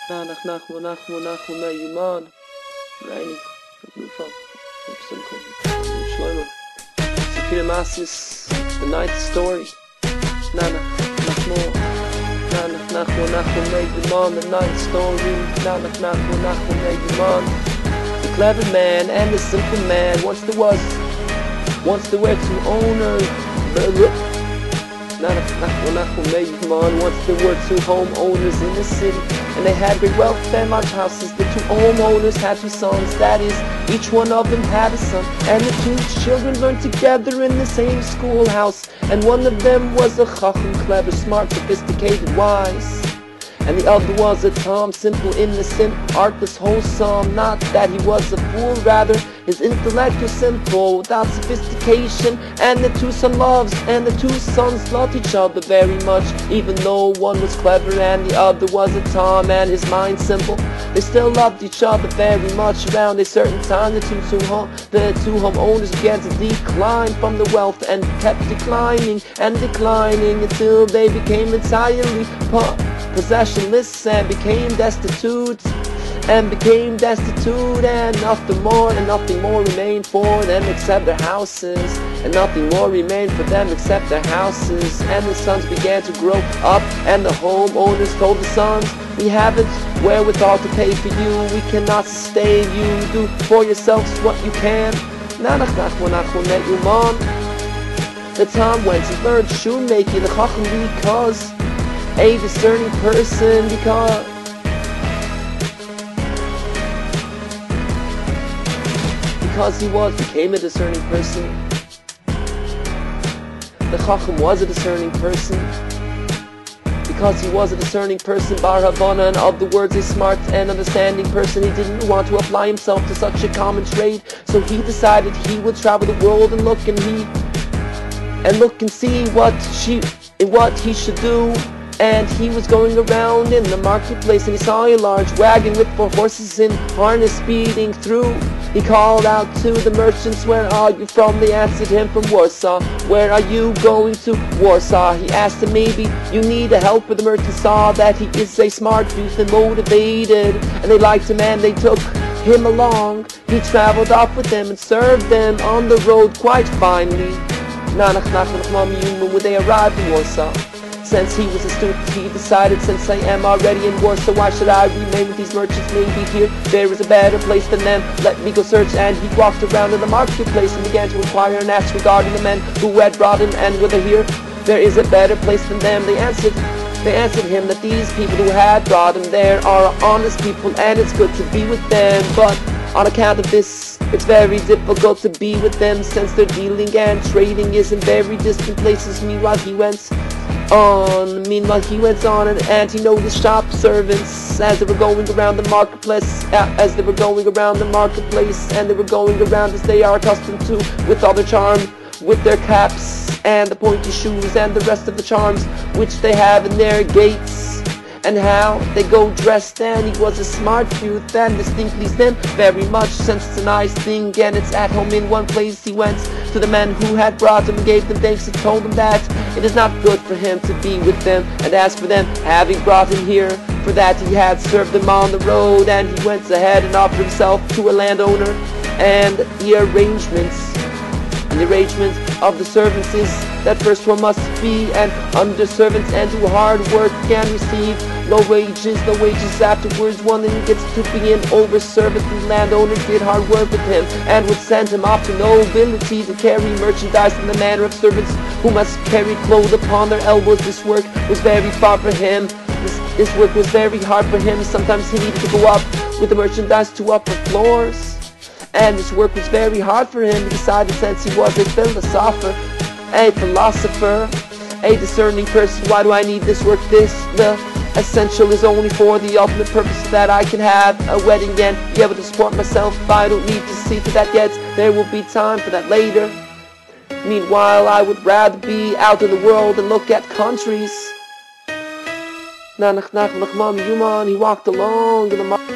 נחמן ממנו, ראיני, לטובה, שלמה, ספיר מasios, the ninth story, נחמן ממנו, the ninth story, נחman ממנו, the clever man and the simple man, once there were two owners, once there were two homeowners in the city, and they had great wealth and large houses. The two homeowners had two sons, that is, each one of them had a son, and the two children learned together in the same schoolhouse, and one of them was a chacham, clever, smart, sophisticated, wise, and the other was a Tom, simple, innocent, artless, wholesome. Not that he was a fool, rather his intellect was simple, without sophistication. And the two sons loved each other very much, even though one was clever and the other was a Tom, and his mind simple. They still loved each other very much. Around a certain time, the two homeowners began to decline from the wealth, and kept declining until they became entirely possessionless and became destitute, and nothing more remained for them except their houses, and the sons began to grow up, and the homeowners told the sons, we haven't wherewithal to pay for you, we cannot sustain you, do for yourselves what you can. The Tom went to learn shoemaking, the chacham, because a discerning person, because he became a discerning person. The chacham was a discerning person, because he was a discerning person, bar'ha, in other words, a smart and understanding person. He didn't want to apply himself to such a common trade, so he decided he would travel the world and look and see what he should do. And he was going around in the marketplace, and he saw a large wagon with 4 horses in harness speeding through. He called out to the merchants, where are you from? They answered him, from Warsaw. Where are you going to? Warsaw. He asked them, maybe you need a helper. The merchants saw that he is a smart youth and motivated, and they liked him and they took him along. He traveled off with them and served them on the road quite finely. When they arrived in Warsaw, since he was a student, he decided, since I am already in Warsaw, why should I remain with these merchants? Maybe here there is a better place than them. Let me go search. And he walked around in the marketplace and began to inquire and ask regarding the men who had brought him, and whether here there is a better place than them. They answered him that these people who had brought him there are honest people, and it's good to be with them. But on account of this, it's very difficult to be with them, since their dealing and trading is in very distant places. Meanwhile he went on, and he noticed shop servants as they were going around the marketplace, and they were going around as they are accustomed to, with all their charm, with their caps and the pointy shoes and the rest of the charms which they have in their gates, and how they go dressed. And he was a smart youth, and this thing pleased them very much, since it's a nice thing and it's at home in one place. He went to the men who had brought him and gave them thanks, and told them that it is not good for him to be with them, and asked for them, having brought him here, for that he had served them on the road. And he went ahead and offered himself to a landowner, and the arrangement of the servants is that first one must be an under servant and do hard work and receive no wages afterwards. One then gets to be an over servant. The landowner did hard work with him, and would send him off to nobility to carry merchandise in the manner of servants who must carry clothes upon their elbows. This work was very far for him. This work was very hard for him. Sometimes he needed to go up with the merchandise to upper floors, and this work was very hard for him. He decided, since he was a philosopher, a discerning person, why do I need this work? The essential is only for the ultimate purpose, that I can have a wedding and be able to support myself. I don't need to see to that yet. There will be time for that later. Meanwhile, I would rather be out in the world and look at countries. He walked along in the market.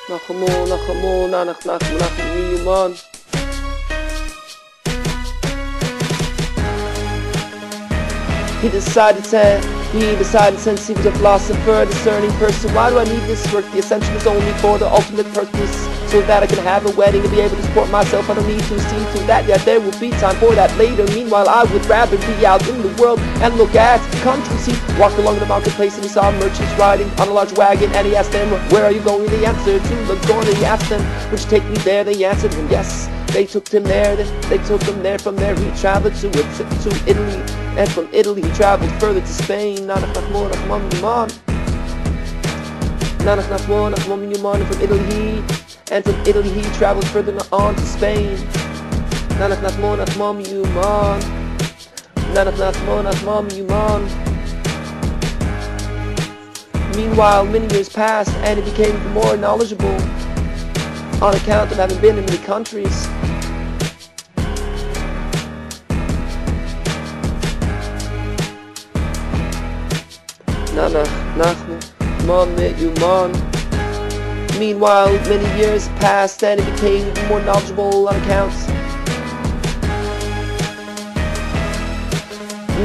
נחמן. נחman. He decided since he was a philosopher, a discerning person, why do I need this work? The essential is only for the ultimate purpose, so that I can have a wedding and be able to support myself. I don't need to see to that yet. There will be time for that later. Meanwhile, I would rather be out in the world and look at countries. He walked along the marketplace and he saw merchants riding on a large wagon, and he asked them, where are you going? They answered, to Legmor. He asked them, would you take me there? They answered him, yes. They took him there. They took him there. From there he traveled to Italy, and from Italy he traveled further to Spain. And from Italy he traveled further on to Spain. Meanwhile, many years passed, and he became even more knowledgeable on account of having been in many countries. Meanwhile, many years passed, and he became even more knowledgeable on accounts.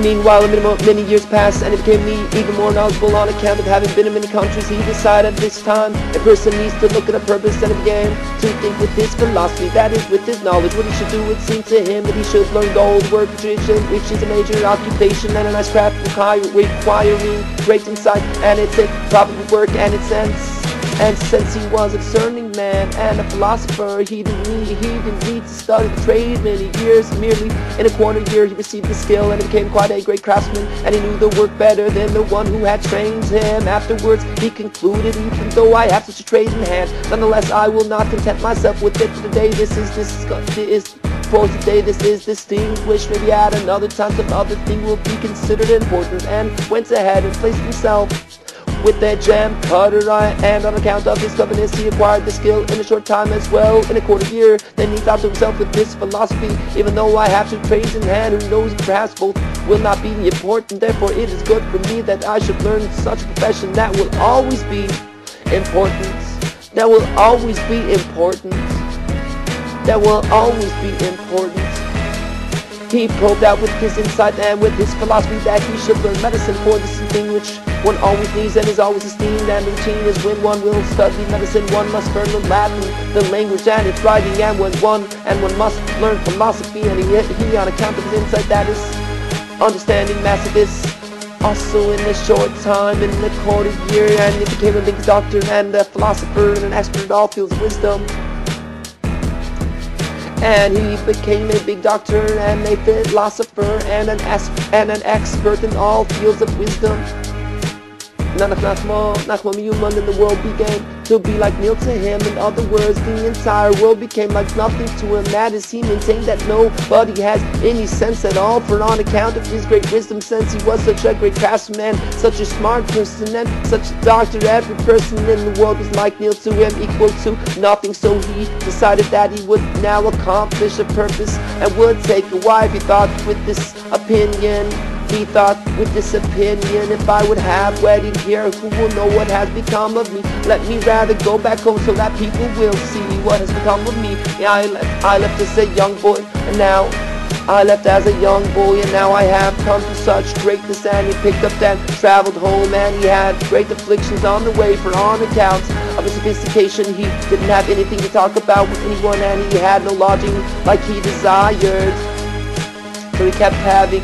Meanwhile, many years passed, and he became even more knowledgeable on account of having been in many countries. He decided this time a person needs to look at a purpose, and he began to think with his philosophy, that is, with his knowledge, what he should do. It seemed to him that he should learn gold work, which is a major occupation and a nice craft requiring great insight, and it's a profitable work, and its sense. And since he was a discerning man and a philosopher, he didn't need to study the trade many years. Merely in a quarter year he received the skill and became quite a great craftsman, and he knew the work better than the one who had trained him. Afterwards he concluded, even though I have such a trade in hand, nonetheless I will not content myself with it. For today this is distinguished. Maybe at another time some other thing will be considered important. And went ahead and placed himself with that gem cutter, and on account of his cleverness he acquired the skill in a short time as well, in a quarter year. Then he thought to himself, with this philosophy, even though I have two trades in hand, who knows, perhaps both will not be important. Therefore it is good for me that I should learn such a profession that will always be important. That will always be important. That will always be important. He probed out with his insight and with his philosophy that he should learn medicine, for this is a thing which one always needs and is always esteemed. And routine is when one will study medicine, one must learn the Latin, the language and its writing, and one must learn philosophy. And he on account of his insight, that is understanding massive, is also in a short time, in a quarter year, and he became a big doctor and a philosopher and an expert in all fields of wisdom. And he became a big doctor and a philosopher and an expert in all fields of wisdom. נחman, and the world began to be like nil to him. In other words, the entire world became like nothing to him. That is, he maintained that nobody has any sense at all, for on account of his great wisdom, since he was such a great craftsman, such a smart person, and such a doctor, every person in the world was like nil to him, equal to nothing. So he decided that he would now accomplish a purpose and would take a wife. He thought with this opinion, if I would have wedding here, who will know what has become of me? Let me rather go back home so that people will see what has become of me. I left as a young boy, and now I have come to such greatness. And he picked up and traveled home, and he had great afflictions on the way, for on account of his sophistication he didn't have anything to talk about with anyone, and he had no lodging like he desired. So he kept having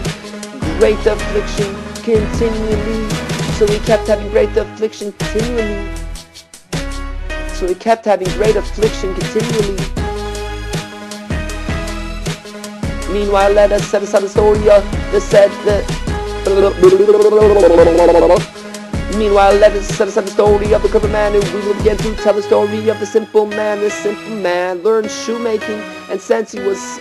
great affliction continually. Meanwhile, let us set aside the story of the clever man, and we will begin to tell the story of the simple man. The simple man learned shoemaking, and since he was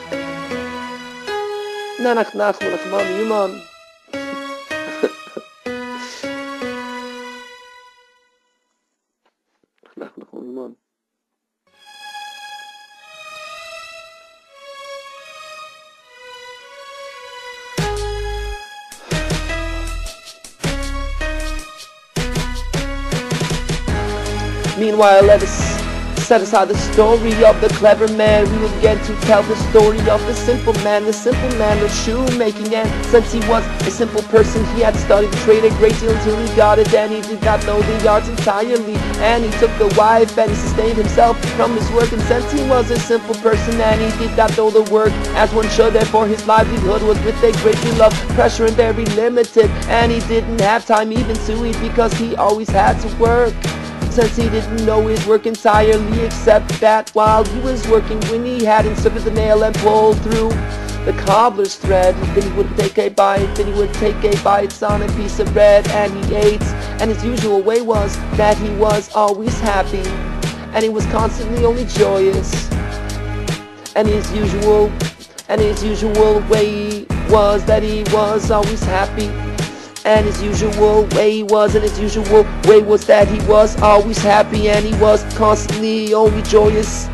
Meanwhile, let us set aside the story of the clever man. We will begin to tell the story of the simple man of shoemaking. And since he was a simple person, he had studied the trade a great deal until he got it, and he did not know the arts entirely. And he took the wife and he sustained himself from his work. And since he was a simple person and he did not know the work as one should, therefore his livelihood was with a great deal of pressure and very limited. And he didn't have time even to eat because he always had to work. Since he didn't know his work entirely, except that while he was working, when he had inserted the nail and pulled through the cobbler's thread, then he would take a bite, on a piece of bread, and he ate. And his usual way was that he was always happy, and he was constantly only joyous. And his usual way was that he was always happy. And his usual way was that he was always happy, and he was constantly only joyous.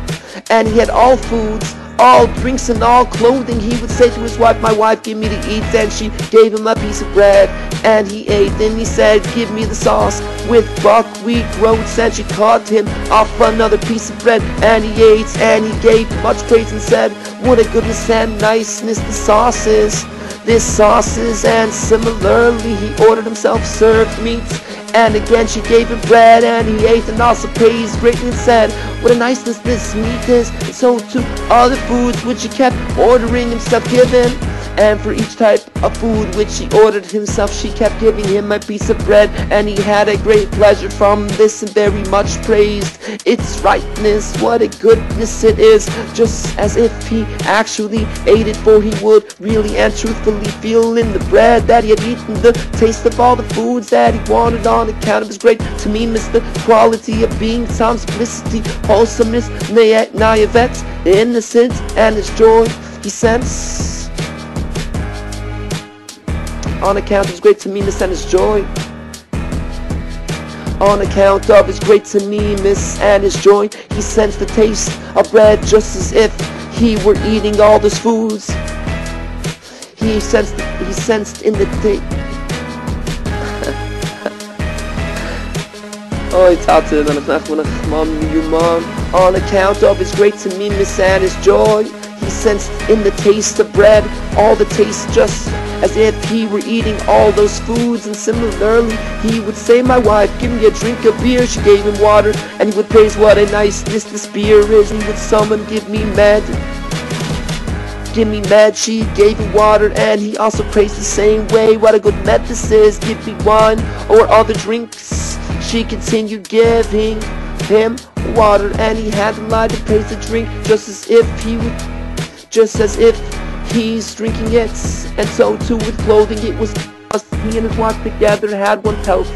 And he had all foods, all drinks, and all clothing. He would say to his wife, "My wife, give me to eat," and she gave him a piece of bread, and he ate. Then he said, "Give me the sauce with buckwheat groats," and she cut him off another piece of bread, and he ate, and he gave much praise and said, "What a goodness and niceness this sauce is." And similarly he ordered himself served meats, and again she gave him bread, and he ate and also praised greatly and said, "What a niceness this meat is." And so to other foods which he kept ordering himself given, and for each type of food which he ordered himself she kept giving him a piece of bread, and he had a great pleasure from this and very much praised its rightness. What a goodness it is, just as if he actually ate it, for he would really and truthfully feel in the bread that he had eaten the taste of all the foods that he wanted on account of his great tamimis, the quality of being, some simplicity, wholesomeness, naivete, innocence, and his joy he sensed on account of his great tamimis and his joy. On account of his great tamimis and his joy, he sensed the taste of bread just as if he were eating all those foods. He sensed in the taste. On account of his great tamimis and his joy, he sensed in the taste of bread all the taste just as if he were eating all those foods. And similarly he would say, "My wife, give me a drink of beer." She gave him water, and he would praise what a niceness this beer is. And he would summon, "Give me med." She gave him water, and he also praised the same way, "What a good med this is. Give me wine or other drinks." She continued giving him water, and he had the light to praise the drink just as if he's drinking it. And so too with clothing, it was he and his wife together had one pelt,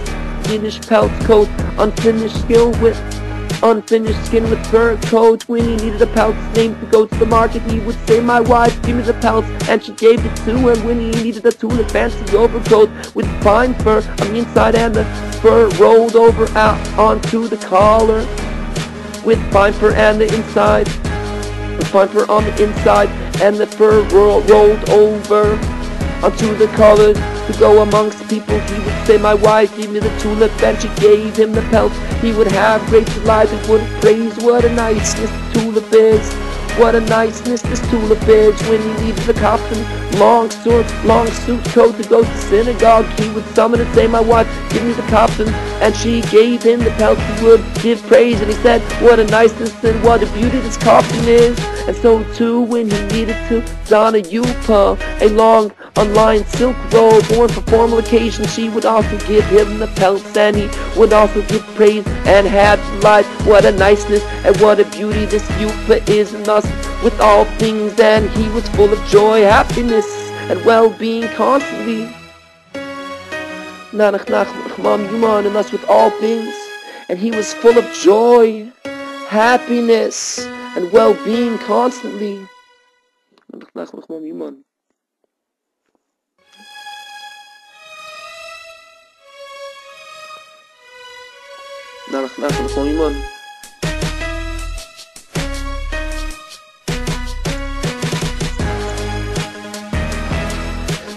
finished pelt coat, unfinished skin with fur coat. When he needed a pelt's name to go to the market, he would say, "My wife, give me the pelt," and she gave it to him. When he needed a tulip fancy overcoat with fine fur on the inside and the fur rolled over out onto the collar, with fine fur and the inside, with fine fur on the inside and the fur rolled over onto the collar to go amongst the people, he would say, "My wife, give me the tulip," and she gave him the pelt. He would have great delight and would praise what a niceness the tulip is. What a niceness this tulip is. When he needed a costume, long suit coat to go to synagogue, he would summon and say, "My wife, give me the costume," and she gave him the pelt. He would give praise, and he said, "What a niceness and what a beauty this costume is." And so too when he needed to don a yuppah, a long unlined silk robe worn for formal occasions, she would also give him the pelts, and he would also give praise and had delight. What a niceness and what a beauty this yuppah is, and thus with all things, and he was full of joy, happiness, and well-being constantly. And thus with all things, and he was full of joy, happiness, and well-being constantly.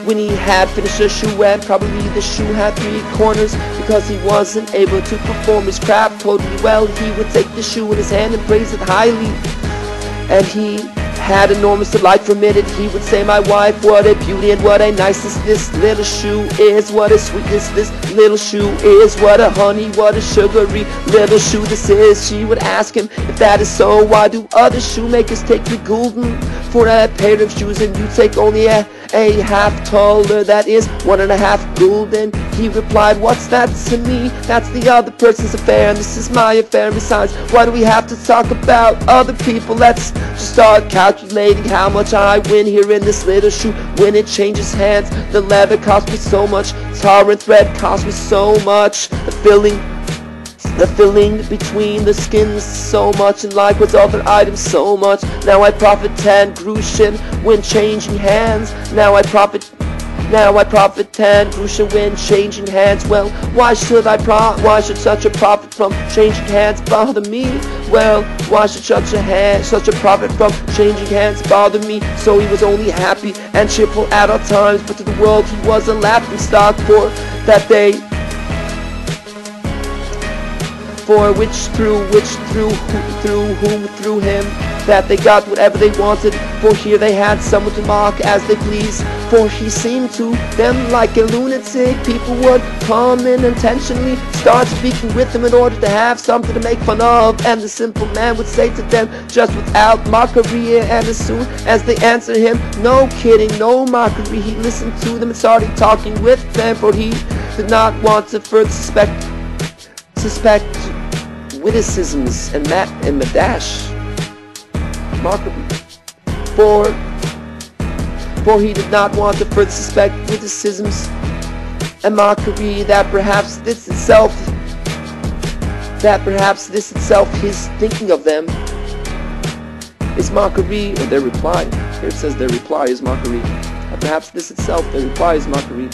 When he had finished a shoe, and probably the shoe had 3 corners, because he wasn't able to perform his craft totally well, he would take the shoe in his hand and praise it highly. And he had enormous delight from it, and he would say, my wife, what a beauty and what a niceness this little shoe is, what a sweetness this little shoe is, what a honey, what a sugary little shoe this is. She would ask him, if that is so, why do other shoemakers take the gulden for a pair of shoes, and you take only a half taller, that is 1.5 gulden? He replied, what's that to me? That's the other person's affair, and this is my affair. And besides, why do we have to talk about other people? Let's just start calculating how much I win here in this little shoe. When it changes hands, the leather cost me so much, tar and thread cost me so much, the filling between the skins so much, and likewise other items so much. Now I profit 10 groschen when changing hands. Now I profit 10 groschen when changing hands. Well, why should such a profit from changing hands bother me? Well, why should such a profit from changing hands bother me? So he was only happy and cheerful at all times, but to the world he was a laughing stock, for that they through him that they got whatever they wanted, for here they had someone to mock as they pleased, for he seemed to them like a lunatic. People would come in intentionally start speaking with him in order to have something to make fun of, and the simple man would say to them just without mockery, and as soon as they answered him, no kidding, no mockery, he listened to them and started talking with them, for he did not want to further suspect witticisms and madash mockery, for he did not want to further suspect witticisms and mockery, that perhaps this itself his thinking of them is mockery, or their reply. Here it says their reply is mockery. Perhaps this itself, their reply is mockery.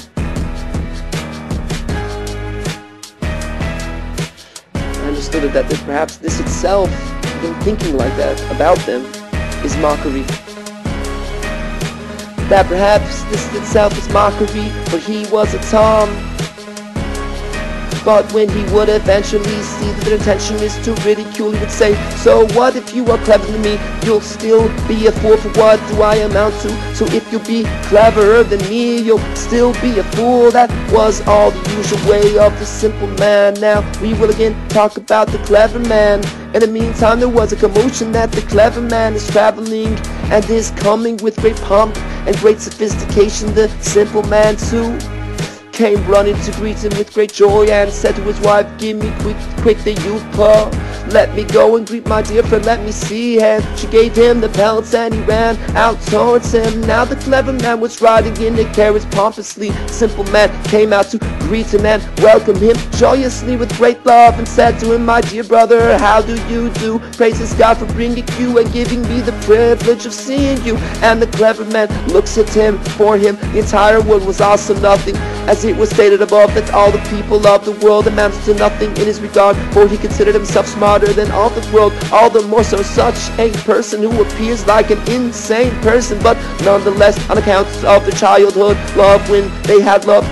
Understood it that perhaps this itself, them thinking like that about them, is mockery. That perhaps this itself is mockery, for he was a Tom. But when he would eventually see that their intention is to ridicule, he would say, so what if you are clever than me? You'll still be a fool, for what do I amount to? So if you'll be cleverer than me, you'll still be a fool. That was all the usual way of the simple man. Now we will again talk about the clever man. In the meantime, there was a commotion that the clever man is traveling and is coming with great pomp and great sophistication. The simple man too came running to greet him with great joy, and said to his wife, give me quick the yupa. Let me go and greet my dear friend, let me see him. She gave him the pelts and he ran out towards him. Now the clever man was riding in the carriage pompously. The simple man came out to greet him and welcome him joyously with great love, and said to him, my dear brother, how do you do? Praises God for bringing you and giving me the privilege of seeing you. And the clever man looks at him. For him the entire world was also nothing, as it was stated above that all the people of the world amounted to nothing in his regard, for he considered himself smarter than all the world, all the more so such a person who appears like an insane person, but nonetheless on account of their childhood love, when they had loved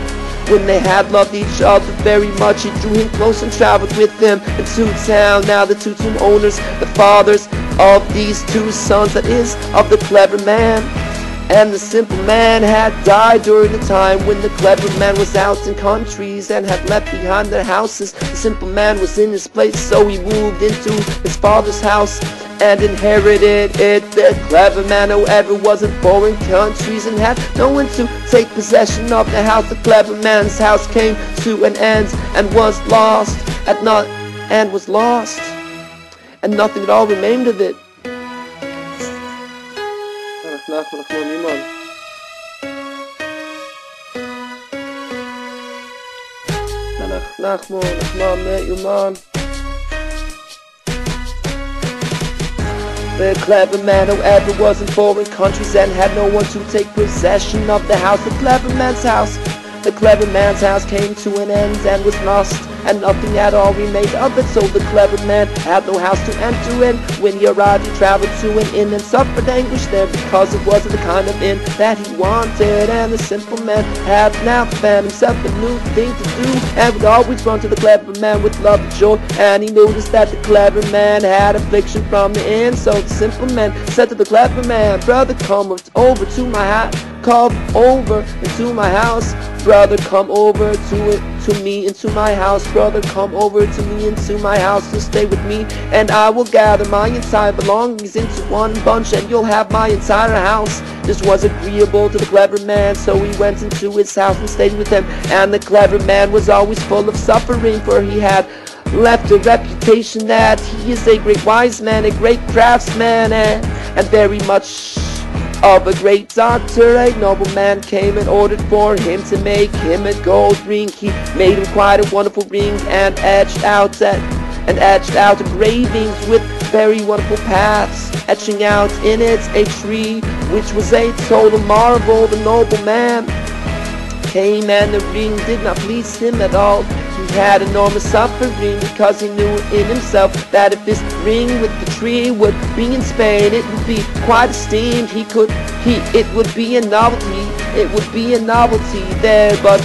each other very much, he drew him close and traveled with them into town. Now the two tomb owners, the fathers of these two sons, that is, of the clever man and the simple man, had died during the time when the clever man was out in countries and had left behind their houses. The simple man was in his place, so he moved into his father's house and inherited it. The clever man, however, was in foreign countries and had no one to take possession of the house. The clever man's house came to an end and was lost, and nothing at all remained of it. נחמן, the clever man, however, was in foreign countries and had no one to take possession of the house. The clever man's house The clever man's house came to an end and was lost, and nothing at all remained of it. So the clever man had no house to enter in. When he arrived, he traveled to an inn and suffered anguish there, because it wasn't the kind of inn that he wanted. And the simple man had now found himself a new thing to do, and would always run to the clever man with love and joy. And he noticed that the clever man had affliction from the inn. So the simple man said to the clever man, brother, come over to my house. Come over into my house, brother, come over to me into my house, brother, come over to me into my house to stay with me, and I will gather my entire belongings into one bunch, and you'll have my entire house. This was agreeable to the clever man, so he went into his house and stayed with him. And the clever man was always full of suffering, for he had left a reputation that he is a great wise man, a great craftsman, and very much of a great doctor. A nobleman came and ordered for him to make him a gold ring. He made him quite a wonderful ring, and etched out engravings with very wonderful paths, etching out in it a tree which was a total marvel. The nobleman came, and the ring did not please him at all. He had enormous suffering, because he knew in himself that if this ring with the tree would be in Spain, it would be quite esteemed. It would be a novelty. It would be a novelty there, but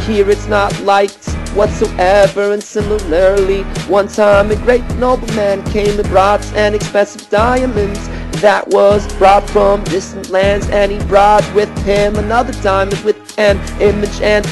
here it's not liked whatsoever. And similarly, one time a great nobleman came and brought an expensive diamond that was brought from distant lands, and he brought with him another diamond with an image, and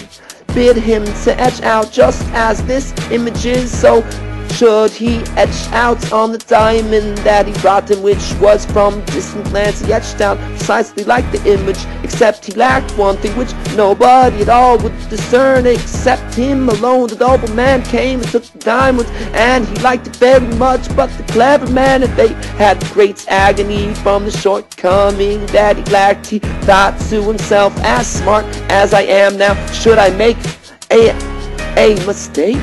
bid him to etch out just as this image is. So should he etch out on the diamond that he brought him, which was from distant lands. He etched out precisely like the image, except he lacked one thing which nobody at all would discern except him alone. The nobleman came and took the diamond, and he liked it very much, but the clever man, and they had great agony from the shortcoming that he lacked. He thought to himself, as smart as I am now, should I make a mistake?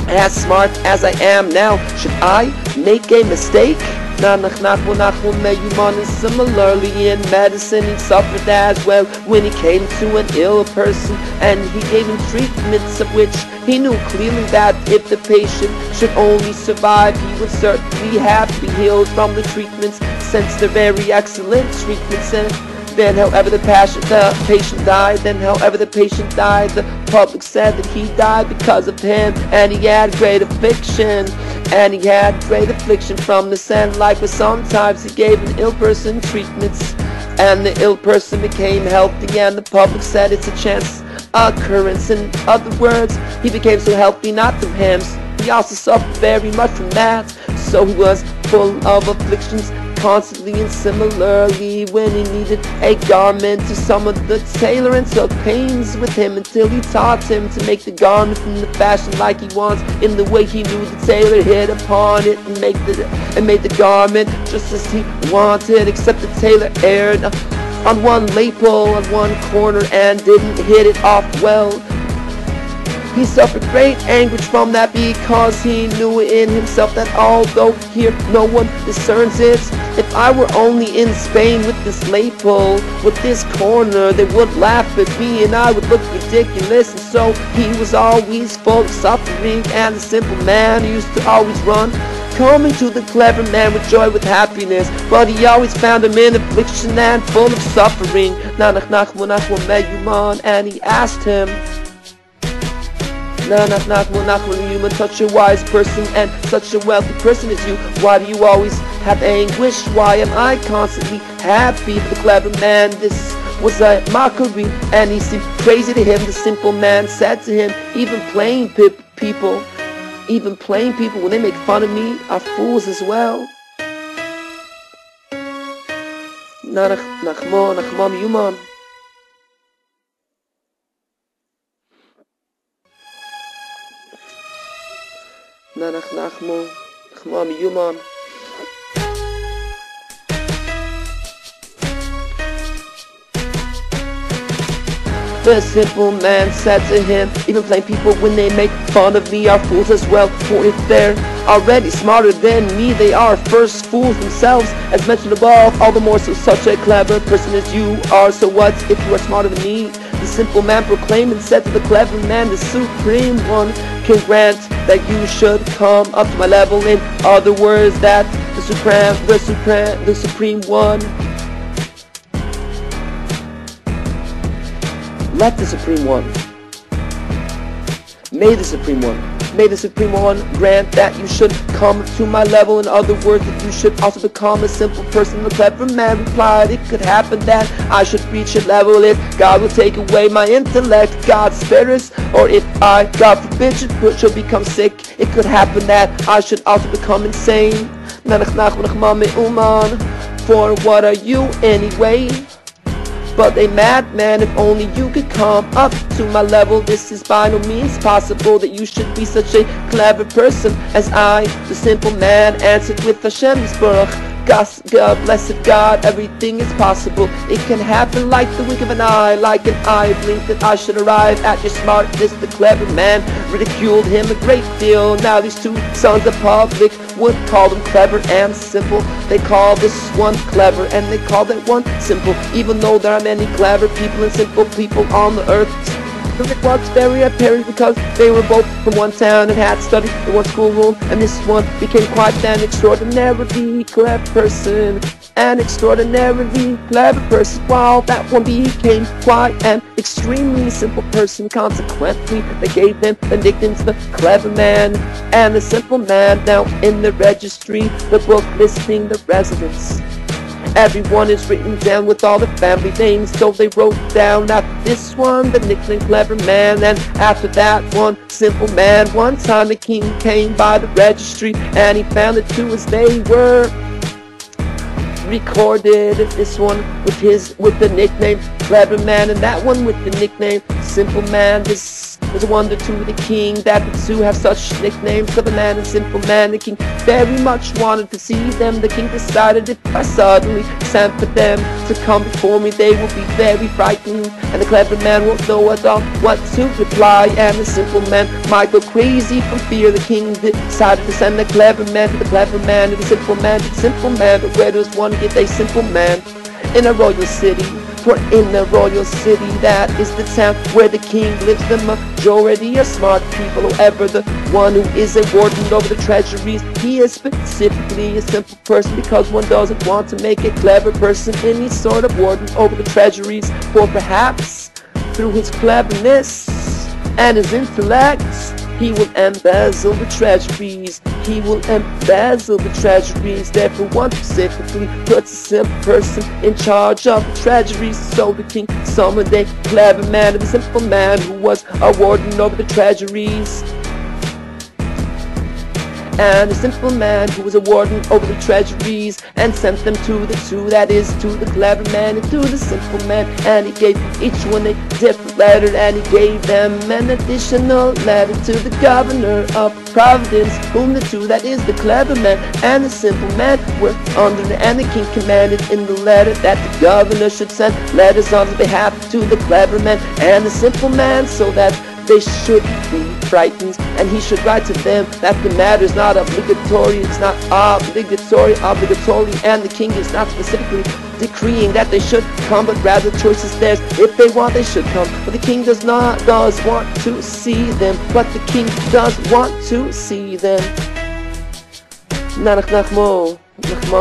As smart as I am now, should I make a mistake? And similarly in medicine, he suffered as well when he came to an ill person, and he gave him treatments of which he knew clearly that if the patient should only survive, he would certainly have to be healed from the treatments, since they're very excellent treatments. And then however the patient died, the public said that he died because of him, and he had great affliction. From this, and likewise sometimes he gave an ill person treatments, and the ill person became healthy, and the public said it's a chance occurrence. In other words, he became so healthy not from him. He also suffered very much from that, so he was full of afflictions constantly. And similarly, when he needed a garment, to summon the tailor and took pains with him until he taught him to make the garment in the fashion like he wants, in the way he knew. The tailor hit upon it and made the garment just as he wanted, except the tailor erred on one lapel on one corner and didn't hit it off well. He suffered great anguish from that, because he knew in himself that although here no one discerns it, if I were only in Spain with this lapel, with this corner, they would laugh at me and I would look ridiculous. And so he was always full of suffering, and the simple man used to always run, coming to the clever man with joy, with happiness, but he always found him in affliction and full of suffering. And he asked him, such a wise person and such a wealthy person as you, why do you always have anguish? Why am I constantly happy? The clever man, this was a mockery, and he seemed crazy to him. The simple man said to him, even plain people, when they make fun of me, are fools as well. נחמן. נחman. The simple man said to him, even plain people when they make fun of me are fools as well, for if they're already smarter than me, they are first fools themselves, as mentioned above, all the more so such a clever person as you are. So what if you are smarter than me? The simple man proclaimed and said to the clever man, the supreme one can grant that you should come up to my level. In other words, that the supreme one, let the supreme one, may the supreme one grant that you should come to my level. In other words, that you should also become a simple person. The clever man replied, it could happen that I should reach your level if God will take away my intellect, God's spirits, or if I, God forbid, should become sick. It could happen that I should also become insane. For what are you anyway? But a madman, if only you could come up to my level. This is by no means possible that you should be such a clever person as I, the simple man, answered with Hashem's baruch. God, blessed God, everything is possible. It can happen like the wink of an eye, like an eye blink, that I should arrive at your smartness. The clever man ridiculed him a great deal. Now these two sons of public would call them clever and simple. They call this one clever and they call that one simple, even though there are many clever people and simple people on the earth. It was very apparent because they were both from one town and had studied in one schoolroom, and this one became quite an extraordinarily clever person. An extraordinarily clever person, while that one became quite an extremely simple person. Consequently, they gave them the nicknames the clever man and the simple man. Now in the registry, the book listing the residents, everyone is written down with all the family names, so they wrote down after this one the nickname clever man, and after that one simple man. One time the king came by the registry and he found the two as they were recorded. This one with the nickname clever man, and that one with the nickname simple man. This was a wonder to the king that the two have such nicknames, clever man and simple man. The king very much wanted to see them. The king decided if I suddenly sent for them to come before me, they will be very frightened, and the clever man won't know at all what to reply, and the simple man might go crazy from fear. The king decided to send the clever man to the clever man, to the simple man to the simple man. But where does one get a simple man? In a royal city. For in the royal city, that is the town where the king lives. The majority are smart people. However, the one who is a warden over the treasuries, he is specifically a simple person, because one doesn't want to make a clever person any sort of warden over the treasuries. For perhaps through his cleverness and his intellect, he will embezzle the treasuries. He will embezzle the treasuries. Therefore, one specifically puts a simple person in charge of the treasuries. So the king summoned a clever man and a simple man who was a warden over the treasuries. And a simple man who was a warden over the treasuries, and sent them to the two, that is, to the clever man and to the simple man. And he gave each one a different letter, and he gave them an additional letter to the governor of Providence, whom the two, that is, the clever man and the simple man, were under. And the king commanded in the letter that the governor should send letters on his behalf to the clever man and the simple man, so that they should be frightened, and he should write to them that the matter is not obligatory, it's not obligatory, and the king is not specifically decreeing that they should come, but rather choice is theirs. If they want, they should come, but the king does want to see them, but the king does want to see them. נחמן,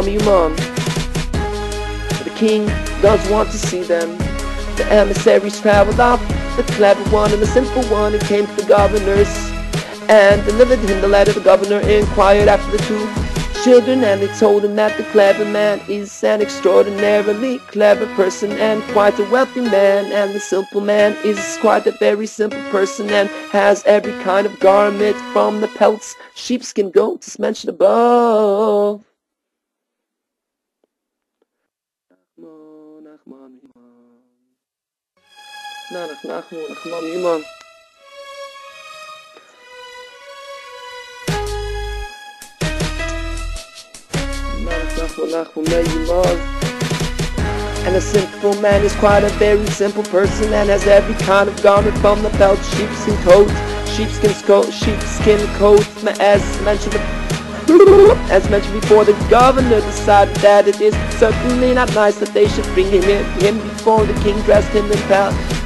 ממנו. The king does want to see them. The emissaries traveled off, the clever one and the simple one, and came to the governors and delivered him the letter. The governor inquired after the two children, and they told him that the clever man is an extraordinarily clever person and quite a wealthy man, and the simple man is quite a very simple person and has every kind of garment, from the pelts, sheepskin, goats, as mentioned above. נחמן. And a simple man is quite a very simple person and has every kind of garment, from the belt, sheepskin coat, as mentioned before. The governor decided that it is certainly not nice that they should bring him before the king, dressed him in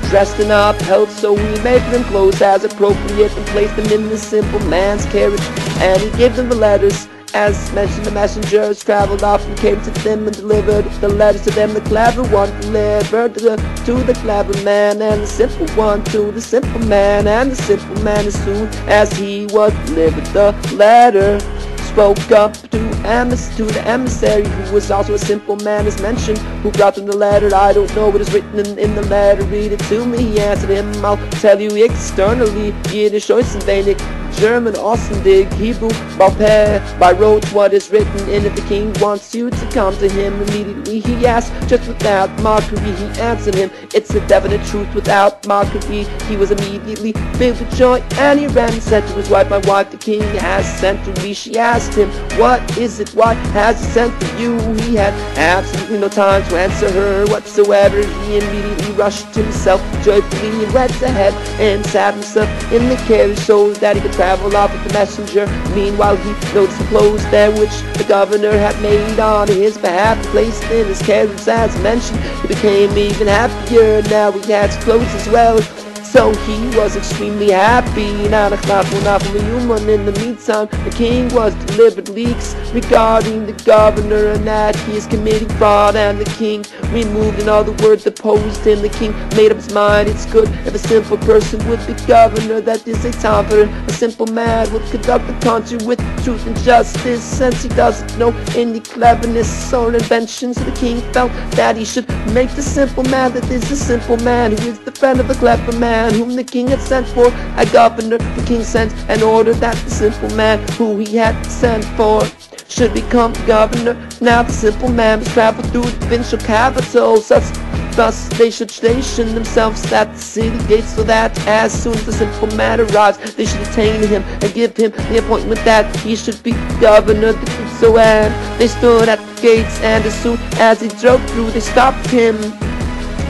dressed in upheld, so he made them clothes as appropriate and placed them in the simple man's carriage. And he gave them the letters. As mentioned, the messengers traveled off and came to them and delivered the letters to them. The clever one delivered to the clever man, and the simple one to the simple man. And the simple man, as soon as he was delivered the letter, spoke up to the emissary, who was also a simple man as mentioned, who brought them the letter. I don't know what is written in the letter, read it to me. He answered him, I'll tell you externally. Yiddish, Oisenwenig, German, Ossendig, Hebrew, بع'ha, by rote what is written in it. The king wants you to come to him immediately. He asked, just without mockery. He answered him, it's a definite truth without mockery. He was immediately filled with joy, and he ran and said to his wife, my wife, the king has sent to me. She asked him, what is it? Why has he sent for you? He had absolutely no time to answer her whatsoever. He immediately rushed himself joyfully and went ahead and sat himself in the carriage so that he could travel off with the messenger. Meanwhile, he noticed the clothes there which the governor had made on his behalf and placed in his carriage. As mentioned, he became even happier. Now he had clothes as well, so he was extremely happy. In the meantime, the king was delivered leaks regarding the governor and that he is committing fraud, and the king removed, in other words, deposed him. The king made up his mind, it's good if a simple person would be governor. That is a time for a simple man would conduct the country with truth and justice, since he doesn't know any cleverness or inventions. The king felt that he should make the simple man, that is the simple man who is the friend of the clever man, whom the king had sent for a governor. The king sent an order that the simple man who he had sent for should become governor. Now the simple man must travel through the provincial capital. Thus they should station themselves at the city gates, so that as soon as the simple man arrives, they should detain him and give him the appointment that he should be governor. So and they stood at the gates, and as soon as he drove through, they stopped him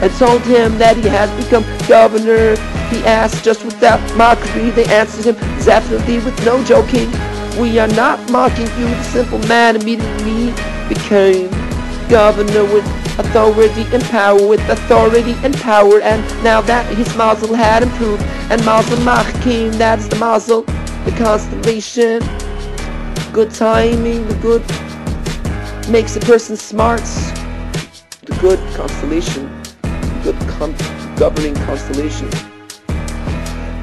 and told him that he has become governor. He asked just without mockery. They answered him definitely with no joking, we are not mocking you. The simple man immediately became governor with authority and power, and now that his mazel had improved, and mazel machkim, that is the mazel, the constellation, good timing, the good makes a person smart, the good constellation, good governing constellation.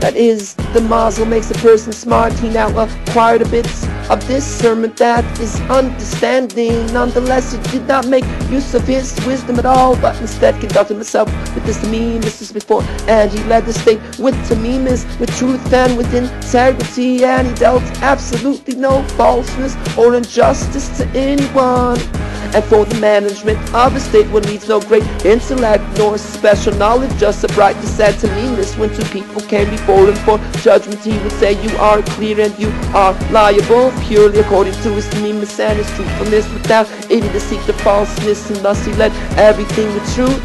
That is, the mazel makes a person smart. He now acquired a bit of discernment, that is understanding. Nonetheless, he did not make use of his wisdom at all, but instead conducted himself with this tamimis before, and he led the state with tamimis, with truth and with integrity, and he dealt absolutely no falseness or injustice to anyone. And for the management of a state, one needs no great intellect nor special knowledge, just a brightness and tamimis. When two people came before him for judgment, he would say, you are clear and you are liable, purely according to his tamimis and his truthfulness, without any deceit or falseness. And thus he led everything with truth,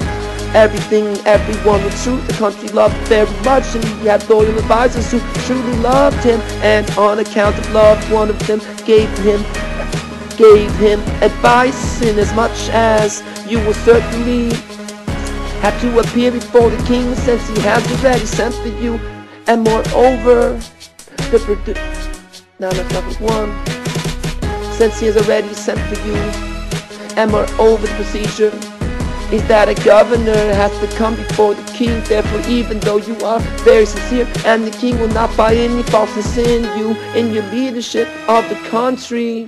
everyone with truth. The country loved him very much, and he had loyal advisors who truly loved him, and on account of love, one of them gave him advice, in as much as you will certainly have to appear before the king, since he has already sent for you. And moreover, since he has already sent for you, and moreover, the procedure is that a governor has to come before the king. Therefore, even though you are very sincere, and the king will not find any falseness in you, in your leadership of the country.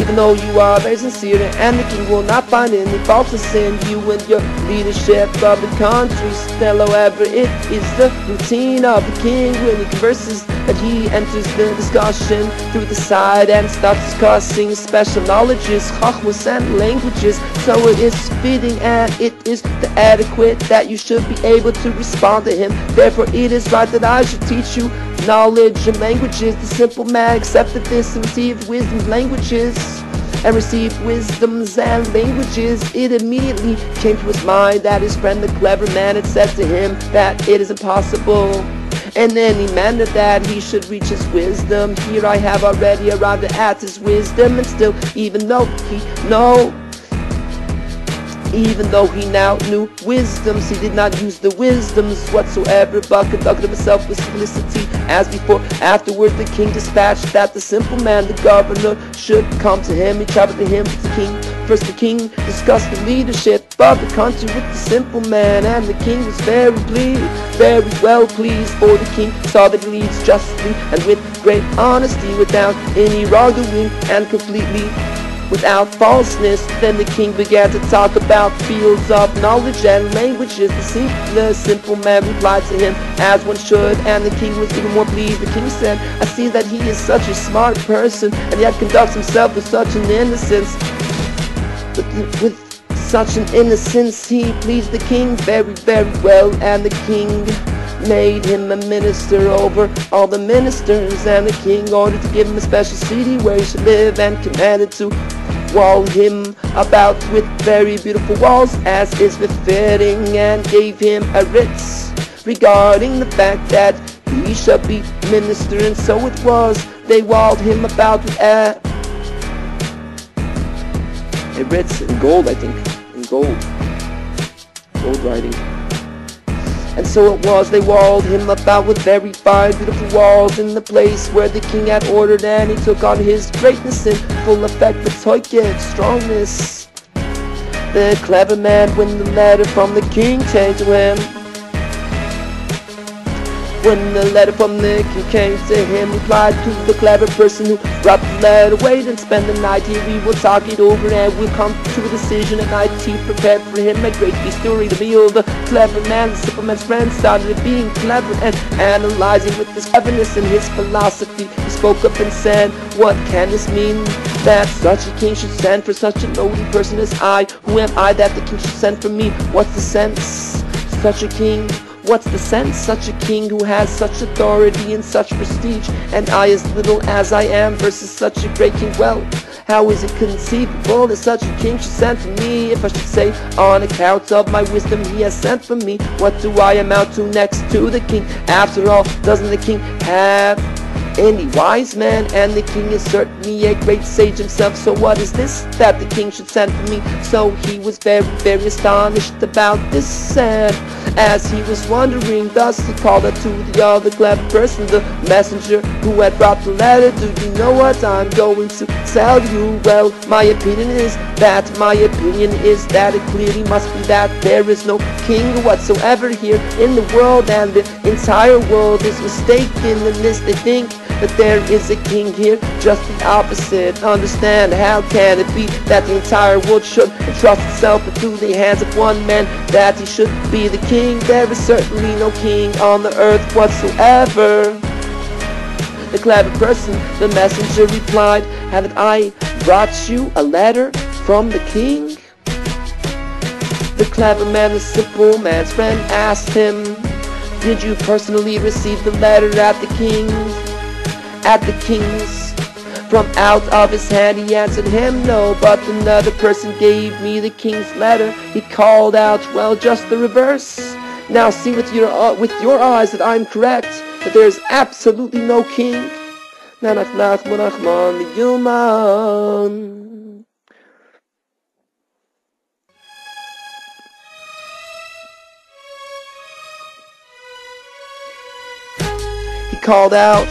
even though you are very sincere, and the king will not find any faults in sin. You and your leadership of the country still, however, it is the routine of the king when he converses that he enters the discussion through the side and starts discussing special knowledges, chachmas and languages. So it is fitting and it is the adequate that you should be able to respond to him. Therefore it is right that I should teach you knowledge and languages. The simple man accepted this and received wisdom's languages, and received wisdoms and languages. It immediately came to his mind that his friend the clever man had said to him that it is impossible in any manner that he should reach his wisdom. Here I have already arrived at his wisdom, and still, even though he now knew wisdoms, he did not use the wisdoms whatsoever, but conducted himself with simplicity as before. Afterwards the king dispatched that the simple man, the governor, should come to him. He traveled to him with the king. First the king discussed the leadership of the country with the simple man, and the king was very well pleased, for the king saw that he leads justly and with great honesty, without any wrongdoing, and completely without falseness. Then the king began to talk about fields of knowledge and languages. The simple man replied to him as one should, and the king was even more pleased. The king said, I see that he is such a smart person, and yet conducts himself with such an innocence. With such an innocence he pleased the king very well, and the king made him a minister over all the ministers, and the king ordered to give him a special city where he should live, and commanded to wall him about with very beautiful walls as is befitting, and gave him a writ regarding the fact that he should be minister. And so it was, they walled him about with a writ in gold, I think, in gold writing. And so it was, they walled him about with very fine, beautiful walls in the place where the king had ordered, and he took on his greatness in full effect with toike, strongness. The clever man, when the letter from the king came to him, when the letter from the king came to him, replied to the clever person who brought the letter, wait and spend the night here, we will talk it over and we'll come to a decision at night. He prepared for him a great feast during the meal. The clever man, the simple man's friend, started being clever and analyzing with his cleverness and his philosophy. He spoke up and said, what can this mean, that such a king should send for such a lowly person as I? Who am I that the king should send for me? What's the sense? Such a king, what's the sense? Such a king who has such authority and such prestige, and I as little as I am versus such a great king. Well, how is it conceivable that such a king should send for me? If I should say, on account of my wisdom he has sent for me, what do I amount to next to the king? After all, doesn't the king have any wise man? And the king is certainly a great sage himself. So what is this that the king should send for me? So he was very astonished about this, and as he was wondering thus, he called out to the other clever person, the messenger who had brought the letter. Do you know what I'm going to tell you? Well, my opinion is that it clearly must be that there is no king whatsoever here in the world, and the entire world is mistaken in this. They think that there is a king here, just the opposite. Understand, how can it be that the entire world should entrust itself into the hands of one man, that he should be the king? There is certainly no king on the earth whatsoever. The clever person, the messenger, replied, haven't I brought you a letter from the king? The clever man, the simple man's friend, asked him, did you personally receive the letter at the king's? From out of his hand? He answered him, no, but another person gave me the king's letter. He called out, well, just the reverse. Now see with your eyes that I'm correct, that there is absolutely no king. He called out,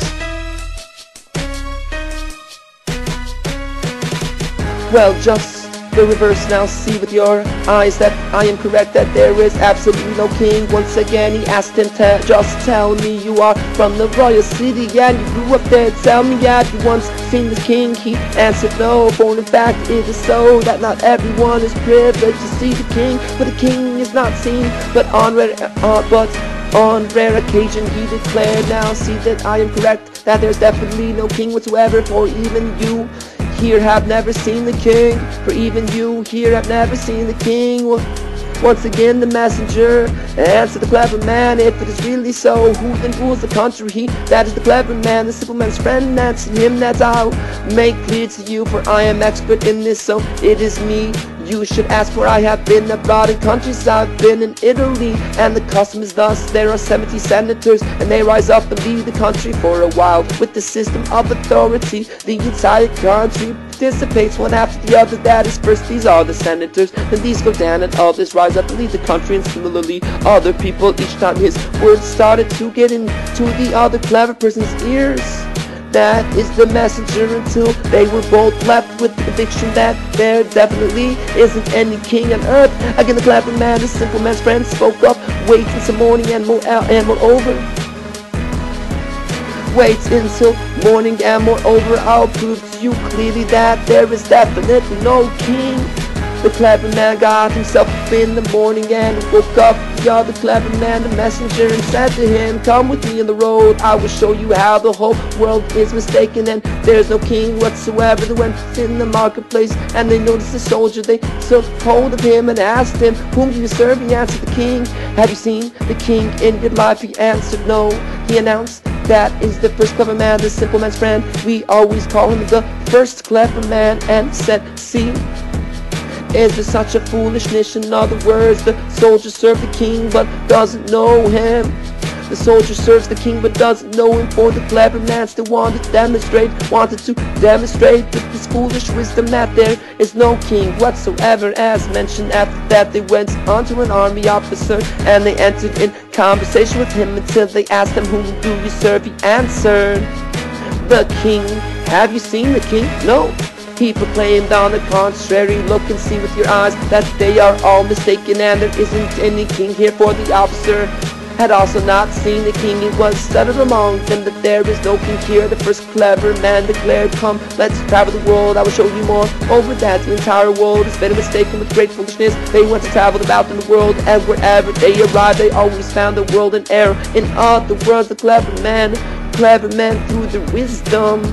well, just the reverse now. See with your eyes that I am correct, that there is absolutely no king. Once again he asked him, just tell me you are from the royal city and you grew up there. Tell me, have you once seen the king? He answered no, for in fact it is so that not everyone is privileged to see the king, for the king is not seen but on rare occasion he declared. Now see that I am correct, that there's definitely no king whatsoever, for even you here have never seen the king, for even you here have never seen the king. Once again the messenger answered the clever man, if it is really so, who then rules the country? He that is the clever man, the simple man's friend, that's him that I'll make clear to you, for I am expert in this, so it is me you should ask, for I have been abroad in countries. I've been in Italy, and the custom is thus: there are 70 senators, and they rise up and lead the country for a while. With the system of authority, the entire country participates one after the other. That is, first these are the senators, then these go down, and others rise up and lead the country, and similarly other people. Each time his words started to get into the other clever person's ears, that is the messenger, until they were both left with the conviction that there definitely isn't any king on earth. Again the clever man, the simple man's friend, spoke up: wait until morning, and moreover, wait until morning, and moreover, I'll prove to you clearly that there is definitely no king. The clever man got himself up in the morning and woke up the other clever man, the messenger, and said to him, come with me on the road, I will show you how the whole world is mistaken and there's no king whatsoever. They went in the marketplace and they noticed the soldier. They took hold of him and asked him, whom do you serve? He answered, the king. Have you seen the king in your life? He answered, no. He announced, that is the first clever man, the simple man's friend. We always call him the first clever man, and said, see, is there such a foolishness? In other words, the soldier served the king but doesn't know him. The soldier serves the king but doesn't know him, for the clever man still wanted to demonstrate with his foolish wisdom that there is no king whatsoever. As mentioned, after that they went onto an army officer and they entered in conversation with him until they asked him, whom do you serve? He answered, the king. Have you seen the king? No. He proclaimed, on the contrary, look and see with your eyes that they are all mistaken and there isn't any king here. For the officer had also not seen the king. It was settled among them that there is no king here. The first clever man declared, come, let's travel the world, I will show you more. Over that the entire world has been mistaken with great foolishness. They went and traveled about in the world, and wherever they arrived they always found the world in error. In other words, the clever man through their wisdom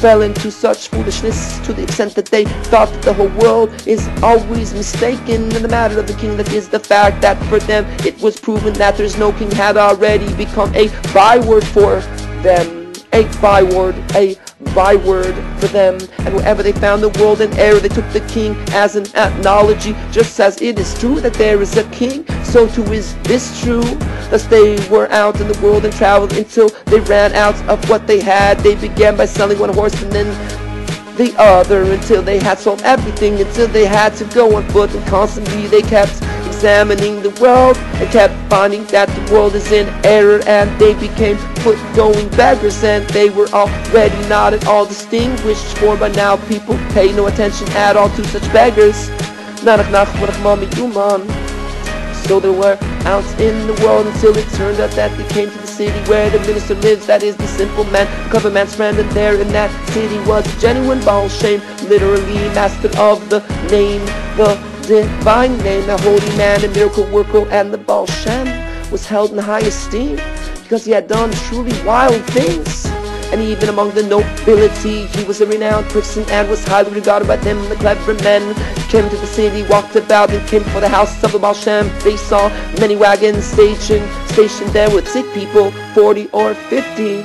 fell into such foolishness to the extent that they thought that the whole world is always mistaken in the matter of the king. That is the fact that for them it was proven that there's no king had already become a byword for them, a byword for them. And wherever they found the world in error, they took the king as an analogy. Just as it is true that there is a king, so too is this true. Thus they were out in the world and traveled until they ran out of what they had. They began by selling one horse and then the other, until they had sold everything, until they had to go on foot. And constantly they kept examining the world and kept finding that the world is in error, and they became foot-going beggars, and they were already not at all distinguished, for by now people pay no attention at all to such beggars. So they were out in the world until it turned out that they came to the city where the minister lives, that is the simple man, the clever man's friend. And there in that city was a genuine Baal Shem, literally master of the name, the divine name, the holy man, the miracle worker. And the Baal Shem was held in high esteem because he had done truly wild things. And even among the nobility he was a renowned person and was highly regarded by them. The clever men came to the city, walked about, and came before the house of the Baal Shem. They saw many wagons stationed there with sick people, 40 or 50.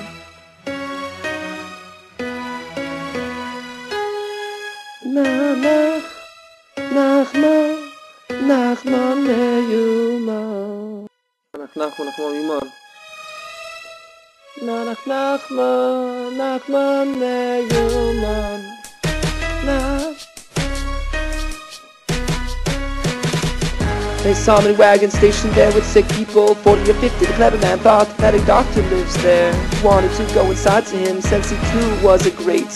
נחמן מיומן. נחman מיומן. They saw many wagons stationed there with sick people, 40 or 50. The clever man thought that a doctor lives there. He wanted to go inside to him, since he too was a great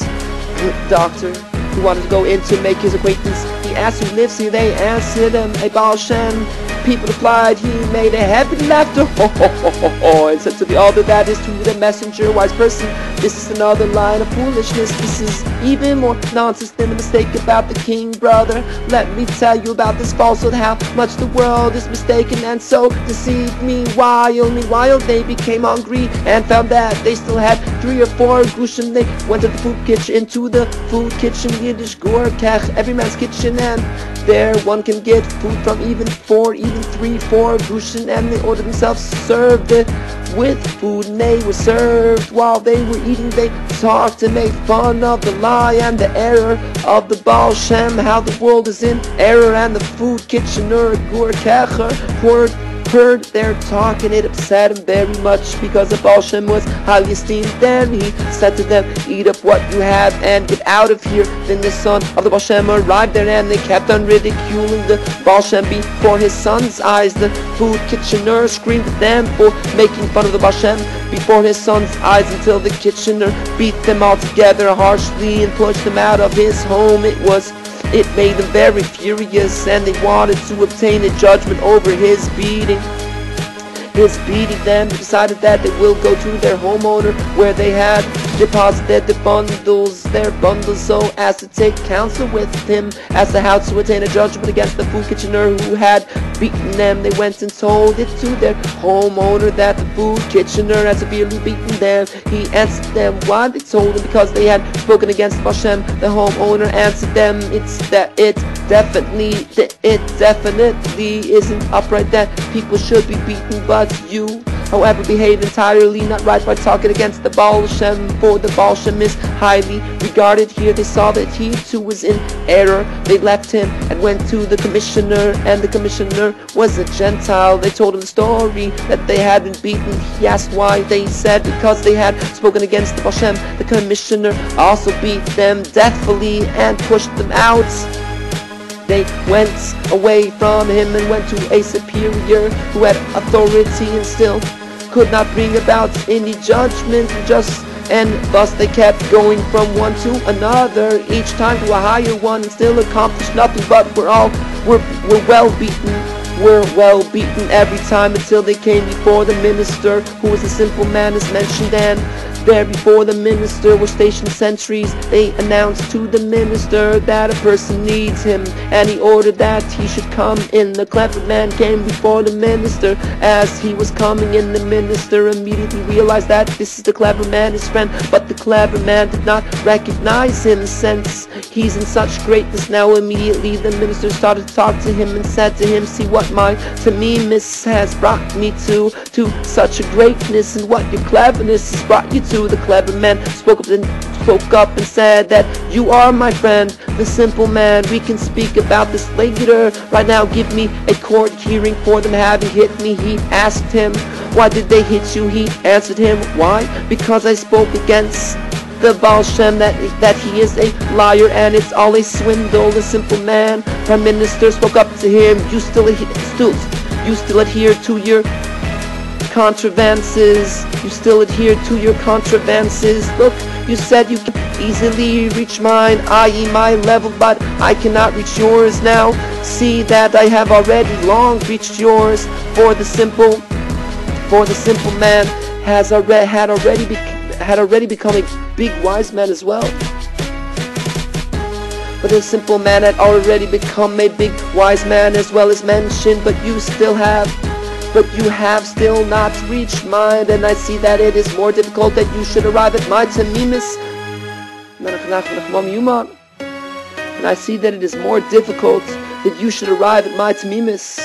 doctor. He wanted to go in to make his acquaintance. he asked who lives here, they answered him, a Baal Shem. People replied, he made a heavy laughter, ho ho ho ho ho, and said to the other, that is to the messenger, wise person, this is another line of foolishness. This is even more nonsense than the mistake about the king, brother. Let me tell you about this falsehood, how much the world is mistaken and so deceived. Meanwhile they became hungry and found that they still had 3 or 4 grushim. They went to the food kitchen, Yiddish gur kech, every man's kitchen, and there one can get food from even 4, even 3, 4 grushim, and they ordered themselves served it with food, and they were served. While they were eating, they talked and made fun of the lie and the error of the Baal Shem, how the world is in error, and the food kitchener gur kecher heard their talk, and it upset him very much, because the Baal Shem was highly esteemed. Then he said to them, eat up what you have and get out of here. Then the son of the Baal Shem arrived there, and they kept on ridiculing the Baal Shem before his son's eyes. The food kitchener screamed at them for making fun of the Baal Shem before his son's eyes, until the kitchener beat them all together harshly and pushed them out of his home. It made them very furious, and they wanted to obtain a judgment over his beating. Then decided that they will go to their homeowner, where they had deposited their bundles, so as to take counsel with him as to how to attain a judgment against the food kitchener who had beaten them. They went and told it to their homeowner that the food kitchener had severely beaten them. He answered them why they told him, because they had spoken against Hashem. The homeowner answered them, it definitely isn't upright that people should be beaten, but you, however, behave entirely not right by talking against the Baal Shem, for the Baal Shem is highly regarded here. They saw that he too was in error. They left him and went to the commissioner, and the commissioner was a Gentile. They told him the story that they had been beaten. He asked why. They said because they had spoken against the Baal Shem. The commissioner also beat them deathly and pushed them out. They went away from him and went to a superior who had authority and still could not bring about any judgment, and thus they kept going from one to another, each time to a higher one, and still accomplished nothing, but were well beaten every time, until they came before the minister, who was a simple man as mentioned, and there before the minister were stationed sentries. They announced to the minister that a person needs him, and he ordered that he should come in. The clever man came before the minister. As he was coming in, the minister immediately realized that this is the clever man, his friend, but the clever man did not recognize him, since he's in such greatness. Now immediately the minister started to talk to him and said to him, see what my tamimis has brought me to such a greatness, and what your cleverness has brought you to. The clever man spoke up and said that you are my friend, the simple man. We can speak about this later. Right now give me a court hearing for them having hit me. He asked him, why did they hit you? He answered him, why? Because I spoke against the Baal Shem, that he is a liar and it's all a swindle. The simple man, prime minister, spoke up to him, you still adhere to your contrivances. Look, you said you can easily reach mine, i.e. my level, but I cannot reach yours. Now see that I have already long reached yours. For the simple man had already become a big wise man as well. But the simple man had already become a big wise man as well as mentioned, but you have still not reached mine, and I see that it is more difficult that you should arrive at my tamimis. And I see that it is more difficult that you should arrive at my tamimis.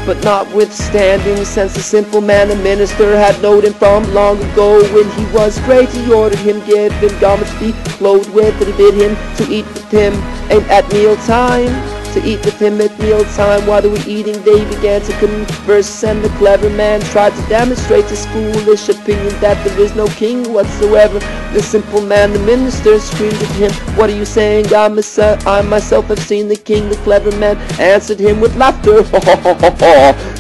But notwithstanding, since the simple man, the minister, had known him from long ago, when he was great, he ordered him, give him garments to be clothed with, and he bid him to eat with him at meal time. to eat with him at mealtime. While they were eating, they began to converse, and the clever man tried to demonstrate his foolish opinion that there is no king whatsoever. The simple man, the minister, screamed at him, "What are you saying? I myself have seen the king." The clever man answered him with laughter,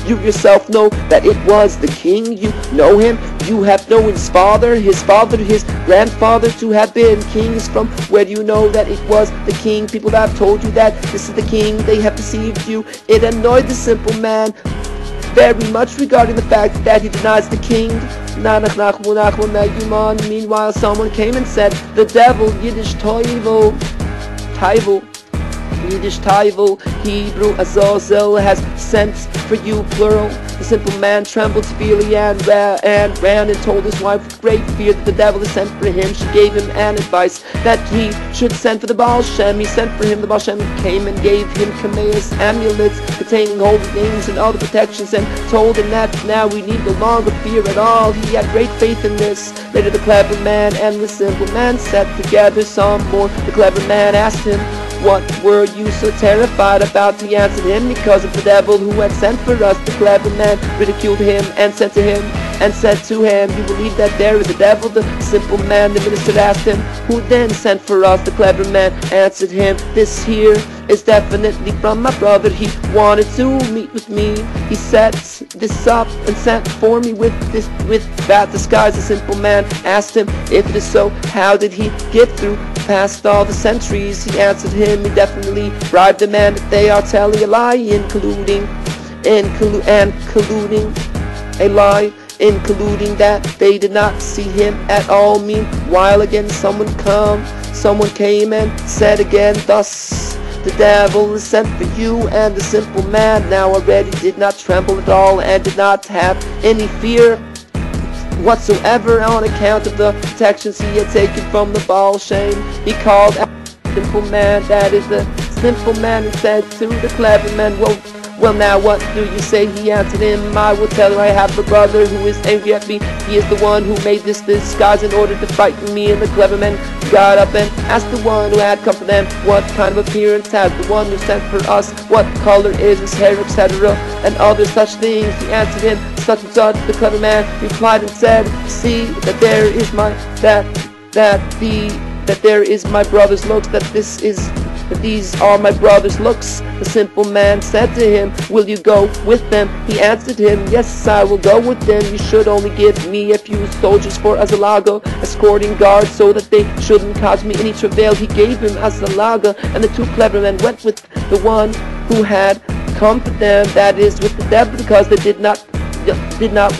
"You yourself know that it was the king. You know him. You have known his father, his grandfather to have been kings. From where do you know that it was the king? People that have told you that this is the king, they have deceived you." It annoyed the simple man very much regarding the fact that he denies the king. Meanwhile, someone came and said, "The devil, Yiddish toivel, Hebrew Azazel, has sent for you," plural. The simple man trembled severely and ran and told his wife with great fear that the devil has sent for him. She gave him an advice that he should send for the Baal Shem. He sent for him. The Baal Shem came and gave him Kameas amulets containing holy names and other protections, and told him that now we need no longer fear at all. He had great faith in this. Later the clever man and the simple man sat together some more. The clever man asked him, "What were you so terrified about?" He answered him, "Because of the devil who had sent for us." The clever man ridiculed him and said to him, "You believe that there is a devil?" The simple man, the minister, asked him, "Who then sent for us?" The clever man answered him, "This here is definitely from my brother. He wanted to meet with me. He set this up and sent for me with that disguise." The simple man asked him, "If it is so, how did he get through past all the centuries?" He answered him, "He definitely bribed the man that they are telling a lie, including that they did not see him at all." Meanwhile again someone came and said again, "Thus the devil is sent for you." And the simple man now already did not tremble at all and did not have any fear whatsoever on account of the protections he had taken from the Baal Shem. He called out the simple man, that is the simple man, and said to the clever man, Well, now what do you say?" He answered him, "I will tell her I have a brother who is angry at me. He is the one who made this disguise in order to frighten me." And the clever man got up and asked the one who had come for them, "What kind of appearance has the one who sent for us? What color is his hair, etc., and other such things?" He answered him, "Such and such." The clever man replied and said, "See that there is my brother's looks, that these are my brother's looks." The simple man said to him, "Will you go with them?" He answered him, "Yes, I will go with them. You should only give me a few soldiers for Azalaga, escorting guards, so that they shouldn't cause me any travail." He gave him Azalaga, and the two clever men went with the one who had come to them, that is, with the devil, because they did not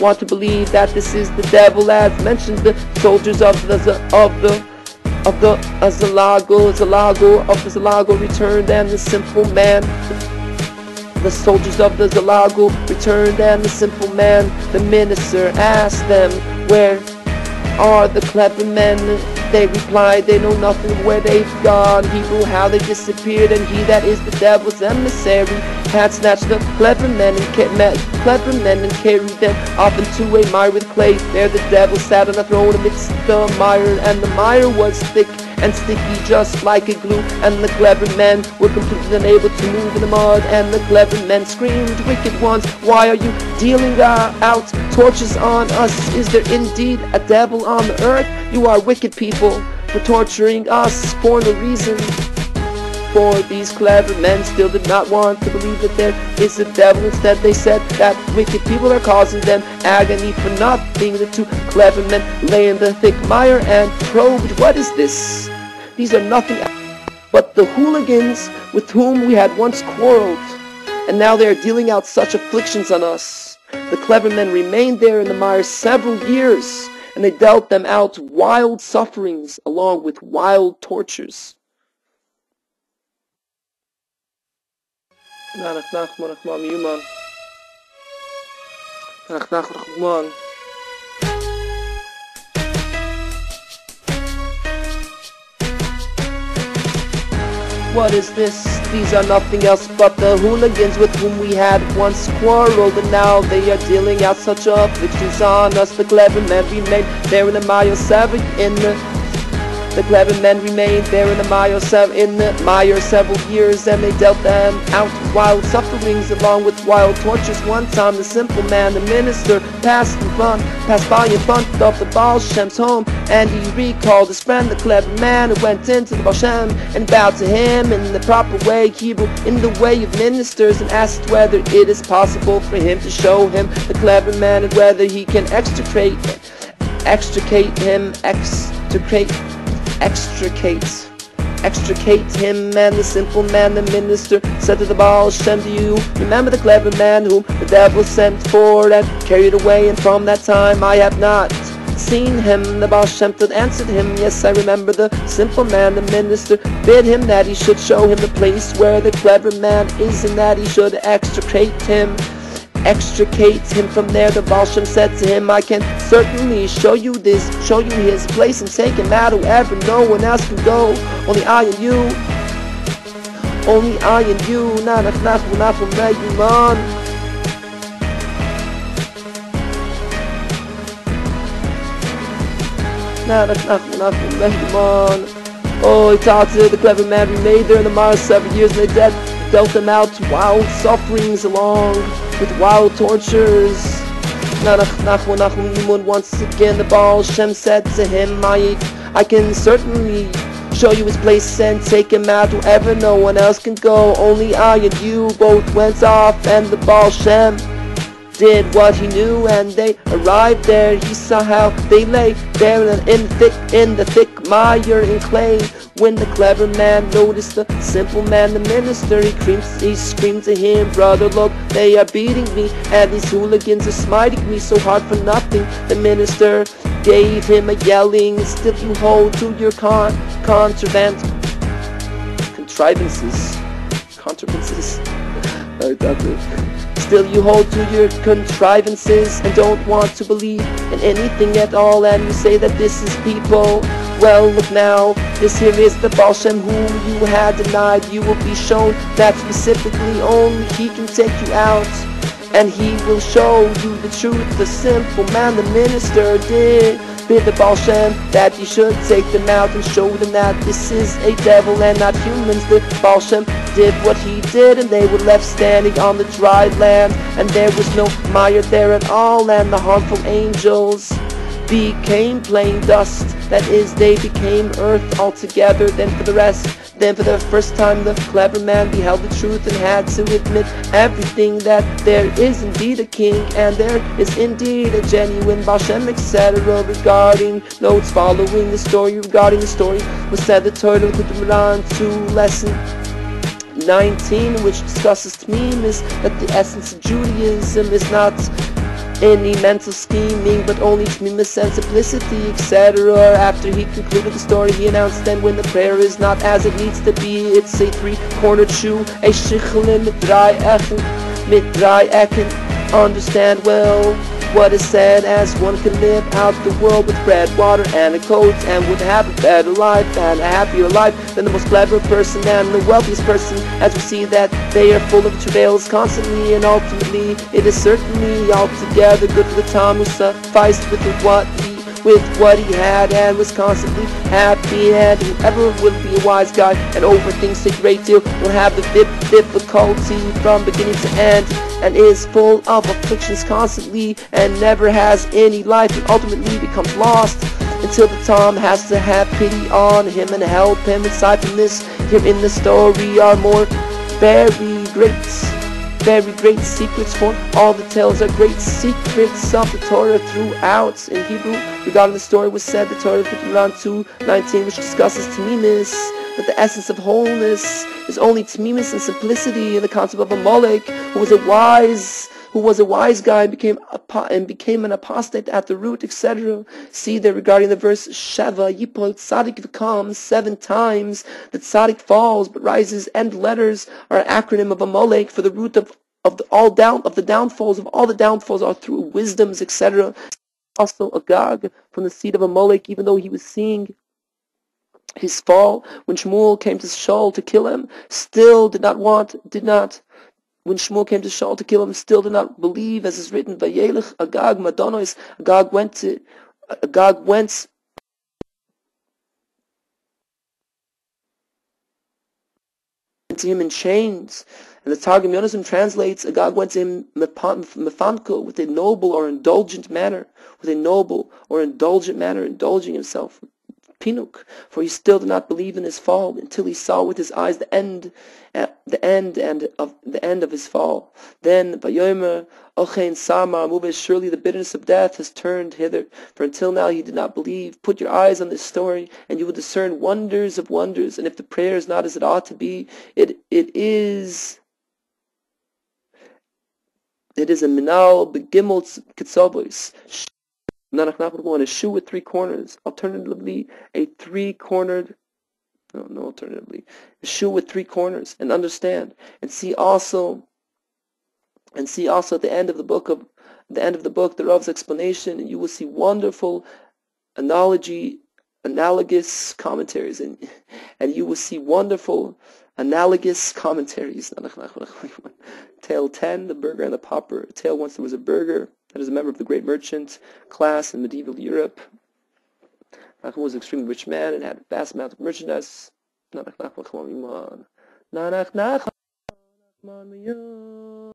want to believe that this is the devil, as mentioned. The soldiers of the Zalago returned, and the simple man. The soldiers of the Zalago returned, and the simple man, the minister, asked them, "Where are the clever men?" They replied, "They know nothing of where they've gone, Hebrew, how they disappeared, and he that is the devil's emissary had snatched the clever men and carried them off into a mire with clay. There the devil sat on a throne amidst the mire, and the mire was thick and sticky just like a glue, and the clever men were completely unable to move in the mud. And the clever men screamed, "Wicked ones, why are you dealing out tortures on us? Is there indeed a devil on the earth? You are wicked people for torturing us for no reason." For these clever men still did not want to believe that there is a devil. Instead they said that wicked people are causing them agony for nothing. The two clever men lay in the thick mire and probed, "What is this? These are nothing but the hooligans with whom we had once quarreled, and now they are dealing out such afflictions on us." The clever men remained there in the mire several years, and they dealt them out wild sufferings along with wild tortures. What is this? These are nothing else but the hooligans with whom we had once quarreled, and now they are dealing out such afflictions on us. The clever men remained there in the masios The clever men remained there in the mire several years, and they dealt them out wild sufferings along with wild tortures. One time the simple man, the minister, passed by in front of the Baal Shem's home, and he recalled his friend, the clever man, who went into the Baal Shem and bowed to him in the proper way, Hebrew, in the way of ministers, and asked whether it is possible for him to show him, the clever man, and whether he can extricate him. And the simple man, the minister, said to the Baal Shem, do you remember the clever man whom the devil sent forward and carried away? And from that time I have not seen him. The Baal Shem answered him, yes, I remember. The simple man, the minister, bid him that he should show him the place where the clever man is, and that he should extricate him from there. The Baal Shem said to him, I can certainly show you his place and take him out wherever no one else can go. Only I and you. Oh, he talked to the clever man. Remained there in the mire 7 years, and they dealt them out wild sufferings along with wild tortures. Once again the Baal Shem said to him, I can certainly show you his place and take him out wherever no one else can go. Only I and you both went off, and the Baal Shem did what he knew, and they arrived there. He saw how they lay there in the thick mire and clay. When the clever man noticed the simple man, the minister, he screamed to him, brother, look, they are beating me, and these hooligans are smiting me so hard for nothing. The minister gave him a yelling, still you hold to your contrivances. Still you hold to your contrivances and don't want to believe in anything at all, and you say that this is people. Well, look now, this here is the Baal Shem whom you had denied. You will be shown that specifically only he can take you out, and he will show you the truth. The simple man, the minister, did bid the Baal Shem that he should take them out and show them that this is a devil and not humans. The Baal Shem did what he did, and they were left standing on the dry land, and there was no mire there at all, and the harmful angels became plain dust. That is, they became earth altogether. Then for the first time the clever man beheld the truth and had to admit everything, that there is indeed a king, and there is indeed a genuine Baal Shem, etc. Regarding notes following the story, was said the Torah of Quran 2 lesson 19, which discusses Tmimis, that the essence of Judaism is not any mental scheming, but only Tmimis and simplicity, etc. After he concluded the story, he announced, then when the prayer is not as it needs to be, it's a three-cornered shoe, a shichlin mit drei ecken. Understand well what is said, as one can live out the world with bread, water, and a coat, and would have a better life and a happier life than the most clever person and the wealthiest person, as we see that they are full of travails constantly, and ultimately it is certainly altogether good for the Tom who sufficed with what he had and was constantly happy. And whoever will be a wise guy and overthinks a great deal will have the difficulty from beginning to end, and is full of afflictions constantly, and never has any life, and ultimately becomes lost, until the Tom has to have pity on him and help him. Aside from this, here in the story are more very great secrets, for all the tales are great secrets of the Torah throughout. In Hebrew, regarding the story, was said the Torah of Quran 2:19, which discusses Tmimis, that the essence of wholeness is only Tmimis and simplicity, and the concept of a Molech who was a wise guy and became an apostate at the root, etc. See there regarding the verse Sheva Yipol Tzadik comes 7 times. The Tzadik falls but rises, and letters are an acronym of a Molech for the root of the downfalls of all the downfalls are through wisdoms, etc. Also Agag from the seed of a Molech, even though he was seeing his fall, when Shmuel came to Shaul to kill him, still did not believe, as is written, Vayelech Agag Madonos. Agag went to him in chains. And the Targum Yonasim translates, God went to him mefanko, with a noble or indulgent manner, indulging himself. Pinuk, for he still did not believe in his fall until he saw with his eyes the end of his fall. Then, Bayomer, Ochein Sama, Mubes, surely the bitterness of death has turned hither, for until now he did not believe. Put your eyes on this story, and you will discern wonders of wonders. And if the prayer is not as it ought to be, it is a minal begimel kitzobois. Nachman would want a shoe with 3 corners. Alternatively, a shoe with 3 corners. And understand, and see also at the end of the book, the Rav's explanation, and you will see wonderful analogous commentaries, and you will see wonderful analogous commentaries. Tale 10, the burger and the pauper. Tale, once there was a burger that is a member of the great merchant class in medieval Europe. נחman was an extremely rich man and had a vast amount of merchandise.